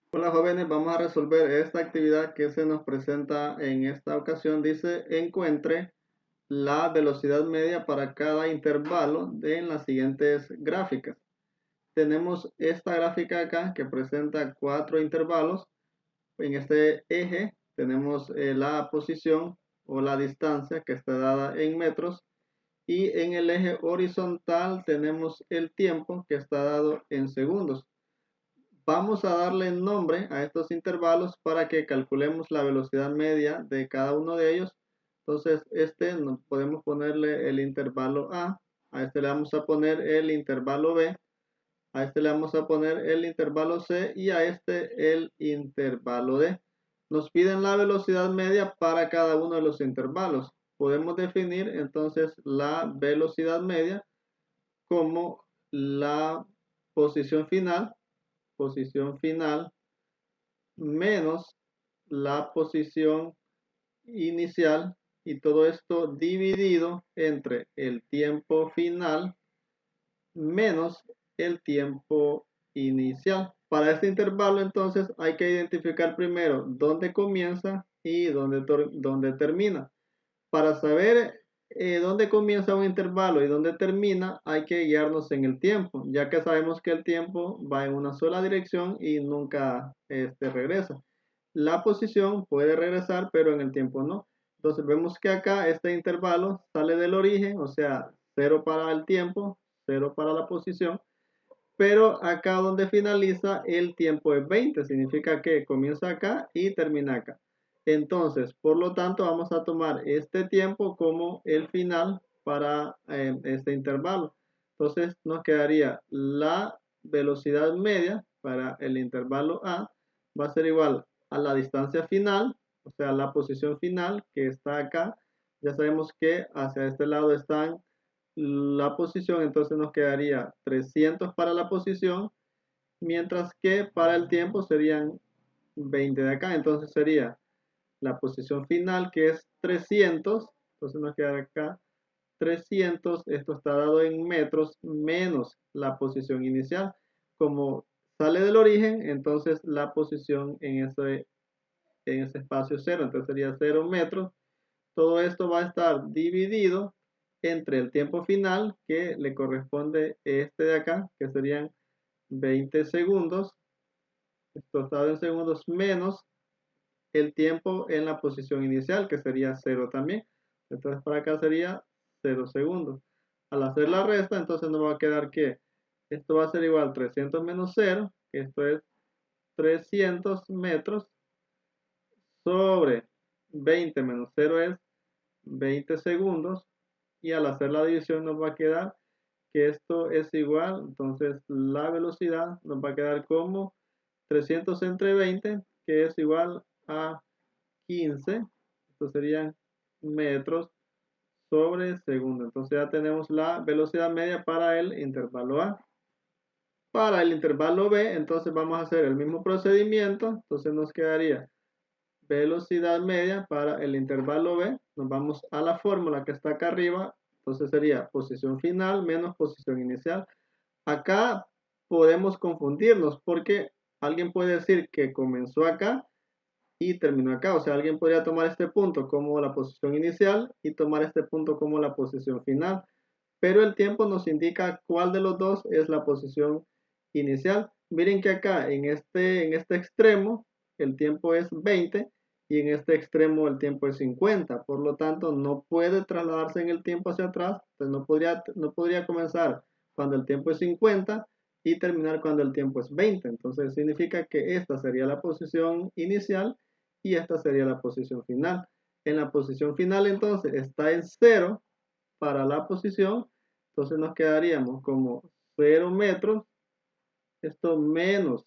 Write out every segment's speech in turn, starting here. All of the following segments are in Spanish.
Hola jóvenes, vamos a resolver esta actividad que se nos presenta en esta ocasión. Dice, encuentre la velocidad media para cada intervalo en las siguientes gráficas. Tenemos esta gráfica acá que presenta 4 intervalos. En este eje tenemos la posición o la distancia que está dada en metros. Y en el eje horizontal tenemos el tiempo que está dado en segundos. Vamos a darle nombre a estos intervalos para que calculemos la velocidad media de cada uno de ellos. Entonces, podemos ponerle el intervalo a este le vamos a poner el intervalo B, a este le vamos a poner el intervalo C y a este el intervalo D. Nos piden la velocidad media para cada uno de los intervalos. Podemos definir entonces la velocidad media como la posición final menos la posición inicial, y todo esto dividido entre el tiempo final menos el tiempo inicial. Para este intervalo entonces hay que identificar primero dónde comienza y dónde termina. Para saber dónde comienza un intervalo y dónde termina, hay que guiarnos en el tiempo, ya que sabemos que el tiempo va en una sola dirección y nunca regresa. La posición puede regresar, pero en el tiempo no. Entonces vemos que acá este intervalo sale del origen, o sea, 0 para el tiempo, 0 para la posición, pero acá donde finaliza el tiempo es 20, significa que comienza acá y termina acá. Entonces, por lo tanto, vamos a tomar este tiempo como el final para este intervalo. Entonces, nos quedaría la velocidad media para el intervalo A, va a ser igual a la distancia final, o sea, la posición final que está acá. Ya sabemos que hacia este lado están la posición, entonces nos quedaría 300 para la posición, mientras que para el tiempo serían 20 de acá. Entonces sería la posición final, que es 300, entonces nos queda acá 300, esto está dado en metros, menos la posición inicial. Como sale del origen, entonces la posición en ese espacio 0, entonces sería 0 metros. Todo esto va a estar dividido entre el tiempo final, que le corresponde este de acá, que serían 20 segundos, esto está en segundos, menos el tiempo en la posición inicial, que sería 0 también. Entonces para acá sería 0 segundos. Al hacer la resta, entonces nos va a quedar que esto va a ser igual 300 menos 0, que esto es 300 metros, sobre 20 menos 0 es 20 segundos, y al hacer la división nos va a quedar que esto es igual, entonces la velocidad nos va a quedar como 300 entre 20, que es igual a 15, esto serían metros sobre segundo. Entonces ya tenemos la velocidad media para el intervalo A. Para el intervalo B, entonces vamos a hacer el mismo procedimiento, entonces nos quedaría velocidad media para el intervalo B. Nos vamos a la fórmula que está acá arriba, entonces sería posición final menos posición inicial. Acá podemos confundirnos porque alguien puede decir que comenzó acá y terminó acá. O sea, alguien podría tomar este punto como la posición inicial y tomar este punto como la posición final. Pero el tiempo nos indica cuál de los dos es la posición inicial. Miren que acá en este extremo el tiempo es 20 y en este extremo el tiempo es 50. Por lo tanto, no puede trasladarse en el tiempo hacia atrás. Pues no podría comenzar cuando el tiempo es 50 y terminar cuando el tiempo es 20. Entonces significa que esta sería la posición inicial y esta sería la posición final. En la posición final entonces está en 0 para la posición, entonces nos quedaríamos como 0 metros, esto menos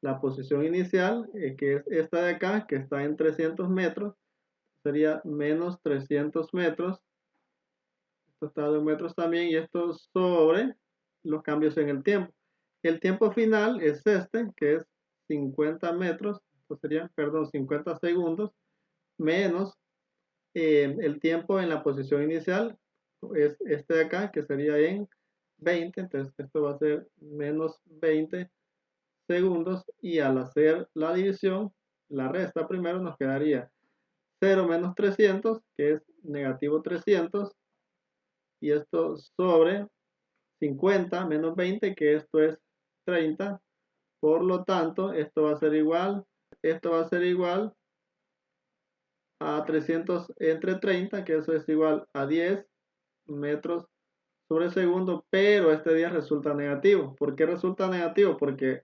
la posición inicial, que es esta de acá, que está en 300 metros, sería menos 300 metros, esto está en metros también, y esto sobre los cambios en el tiempo. El tiempo final es este, que es 50 metros, esto sería, perdón, 50 segundos, menos el tiempo en la posición inicial, es este de acá, que sería en 20, entonces esto va a ser menos 20 segundos, y al hacer la división, la resta primero, nos quedaría 0 menos 300, que es negativo 300, y esto sobre 50 menos 20, que esto es 30. Por lo tanto, esto va a ser igual a 300 entre 30, que eso es igual a 10 metros sobre segundo, pero este día resulta negativo. ¿Por qué resulta negativo? Porque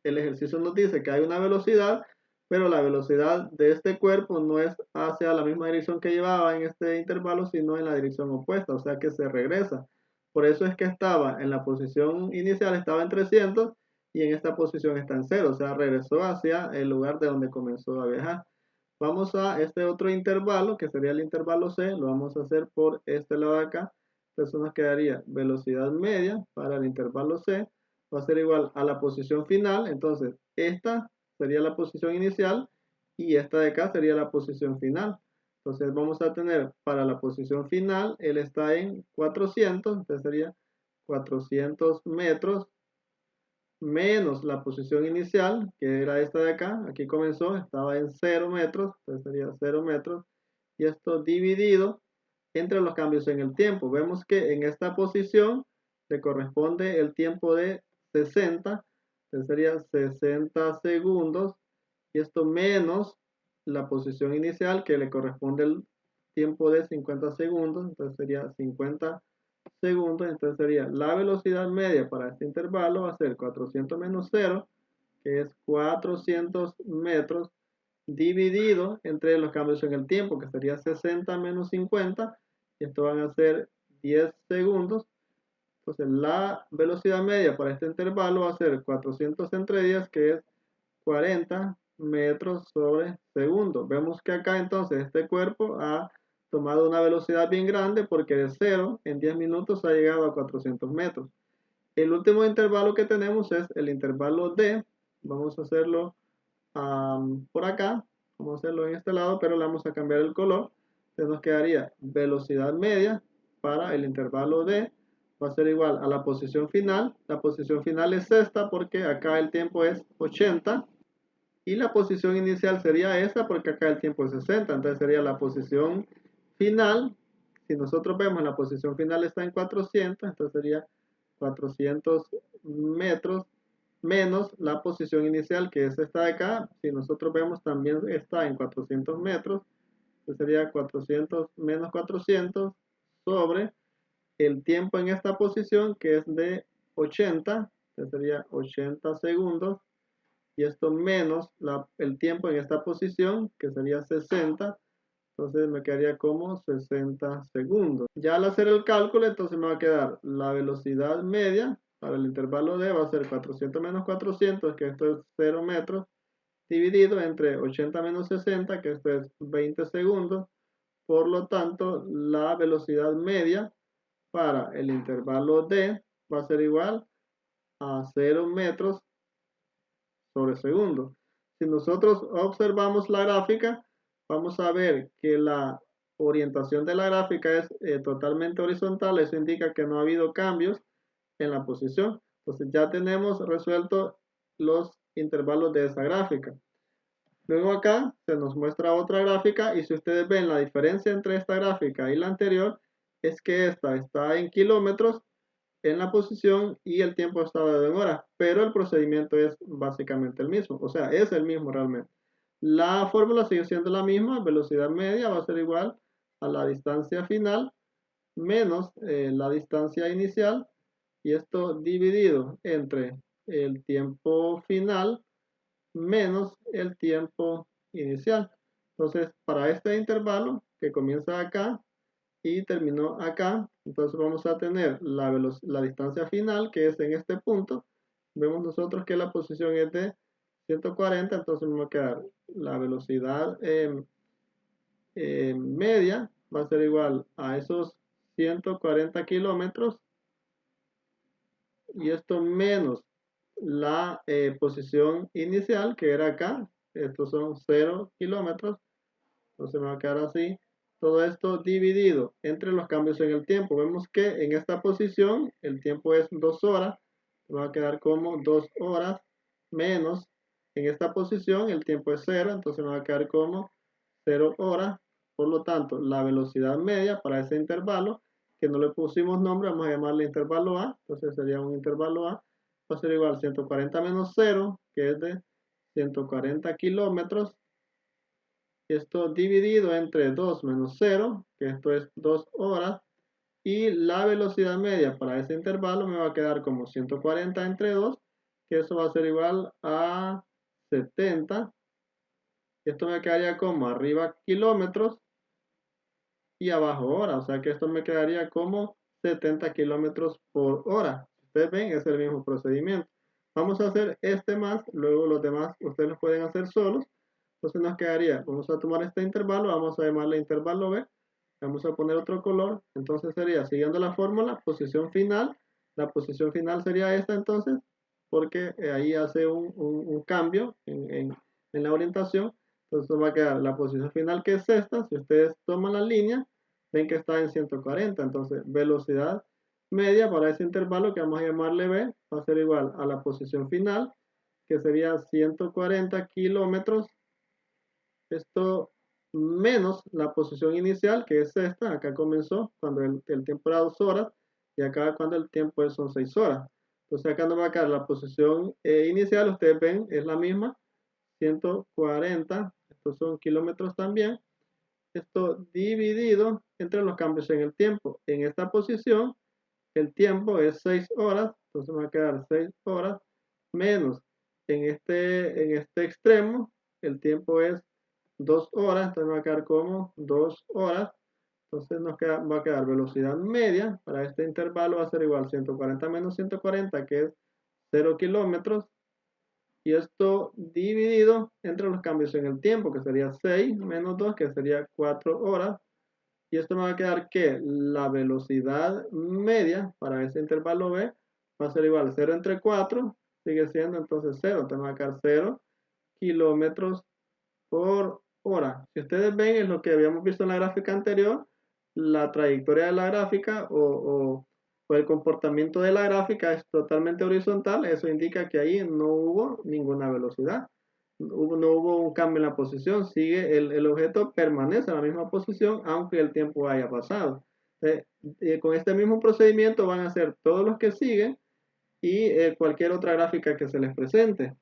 el ejercicio nos dice que hay una velocidad, pero la velocidad de este cuerpo no es hacia la misma dirección que llevaba en este intervalo, sino en la dirección opuesta, o sea que se regresa. Por eso es que estaba en la posición inicial, estaba en 300, y en esta posición está en 0, o sea, regresó hacia el lugar de donde comenzó a viajar. Vamos a este otro intervalo, que sería el intervalo C, lo vamos a hacer por este lado de acá. Entonces nos quedaría velocidad media para el intervalo C, va a ser igual a la posición final. Entonces esta sería la posición inicial y esta de acá sería la posición final. Entonces vamos a tener para la posición final, él está en 400, entonces sería 400 metros menos la posición inicial, que era esta de acá. Aquí comenzó, estaba en 0 metros, entonces sería 0 metros, y esto dividido entre los cambios en el tiempo. Vemos que en esta posición le corresponde el tiempo de 60, entonces sería 60 segundos, y esto menos la posición inicial, que le corresponde el tiempo de 50 segundos, entonces sería 50 segundos. Entonces sería la velocidad media para este intervalo va a ser 400 menos 0, que es 400 metros, dividido entre los cambios en el tiempo, que sería 60 menos 50, y esto van a ser 10 segundos. Entonces la velocidad media para este intervalo va a ser 400 entre 10, que es 40 metros sobre segundo. Vemos que acá entonces este cuerpo ha tomado una velocidad bien grande, porque de 0 en 10 minutos ha llegado a 400 metros. El último intervalo que tenemos es el intervalo D. Vamos a hacerlo por acá. Vamos a hacerlo en este lado, pero le vamos a cambiar el color. Entonces nos quedaría velocidad media para el intervalo D. Va a ser igual a la posición final. La posición final es esta, porque acá el tiempo es 80. Y la posición inicial sería esta, porque acá el tiempo es 60. Entonces sería la posición final. Si nosotros vemos, la posición final está en 400, entonces sería 400 metros menos la posición inicial, que es esta de acá. Si nosotros vemos, también está en 400 metros. Entonces sería 400 menos 400 sobre el tiempo en esta posición, que es de 80. Entonces sería 80 segundos, y esto menos el tiempo en esta posición, que sería 60. Entonces me quedaría como 60 segundos. Ya al hacer el cálculo, entonces me va a quedar la velocidad media para el intervalo D, va a ser 400 menos 400, que esto es 0 metros, dividido entre 80 menos 60, que esto es 20 segundos. Por lo tanto, la velocidad media para el intervalo D va a ser igual a 0 metros sobre segundo. Si nosotros observamos la gráfica, vamos a ver que la orientación de la gráfica es totalmente horizontal. Eso indica que no ha habido cambios en la posición. Entonces ya tenemos resuelto los intervalos de esa gráfica. Luego acá se nos muestra otra gráfica, y si ustedes ven, la diferencia entre esta gráfica y la anterior es que esta está en kilómetros en la posición y el tiempo está dado en horas, pero el procedimiento es básicamente el mismo, o sea, es el mismo realmente. La fórmula sigue siendo la misma. Velocidad media va a ser igual a la distancia final menos la distancia inicial, y esto dividido entre el tiempo final menos el tiempo inicial. Entonces, para este intervalo que comienza acá y terminó acá, entonces vamos a tener la distancia final, que es en este punto. Vemos nosotros que la posición es de 140, entonces me va a quedar la velocidad media, va a ser igual a esos 140 kilómetros, y esto menos la posición inicial, que era acá. Estos son 0 kilómetros, entonces me va a quedar así. Todo esto dividido entre los cambios en el tiempo. Vemos que en esta posición el tiempo es 2 horas. Me va a quedar como 2 horas menos, en esta posición el tiempo es 0, entonces me va a quedar como 0 horas. Por lo tanto, la velocidad media para ese intervalo, que no le pusimos nombre, vamos a llamarle intervalo A, entonces sería un intervalo A, va a ser igual a 140 menos 0, que es de 140 kilómetros. Esto dividido entre 2 menos 0, que esto es 2 horas, y la velocidad media para ese intervalo me va a quedar como 140 entre 2, que eso va a ser igual a 70. Esto me quedaría como arriba kilómetros y abajo hora, o sea que esto me quedaría como 70 kilómetros por hora. Ustedes ven, es el mismo procedimiento. Vamos a hacer este más, luego los demás ustedes los pueden hacer solos. Entonces nos quedaría, vamos a tomar este intervalo, vamos a llamarle intervalo B, vamos a poner otro color, entonces sería, siguiendo la fórmula, posición final, la posición final sería esta entonces, porque ahí hace un cambio en la orientación, entonces va a quedar la posición final que es esta, si ustedes toman la línea, ven que está en 140, entonces velocidad media para ese intervalo que vamos a llamarle B, va a ser igual a la posición final, que sería 140 kilómetros, esto menos la posición inicial, que es esta, acá comenzó cuando el tiempo era 2 horas, y acá cuando el tiempo son 6 horas. Entonces acá nos va a quedar la posición inicial, ustedes ven, es la misma, 140, estos son kilómetros también, esto dividido entre los cambios en el tiempo. En esta posición, el tiempo es 6 horas, entonces me va a quedar 6 horas menos en este extremo, el tiempo es 2 horas, entonces me va a quedar como 2 horas. Entonces va a quedar velocidad media para este intervalo va a ser igual a 140 menos 140, que es 0 kilómetros. Y esto dividido entre los cambios en el tiempo, que sería 6 menos 2, que sería 4 horas. Y esto me va a quedar que la velocidad media para ese intervalo B va a ser igual a 0 entre 4, sigue siendo entonces 0, te va a quedar 0 kilómetros por hora. Si ustedes ven en lo que habíamos visto en la gráfica anterior, la trayectoria de la gráfica o el comportamiento de la gráfica es totalmente horizontal, eso indica que ahí no hubo ninguna velocidad, no hubo un cambio en la posición, sigue el objeto permanece en la misma posición aunque el tiempo haya pasado. Con este mismo procedimiento van a ser todos los que siguen y cualquier otra gráfica que se les presente.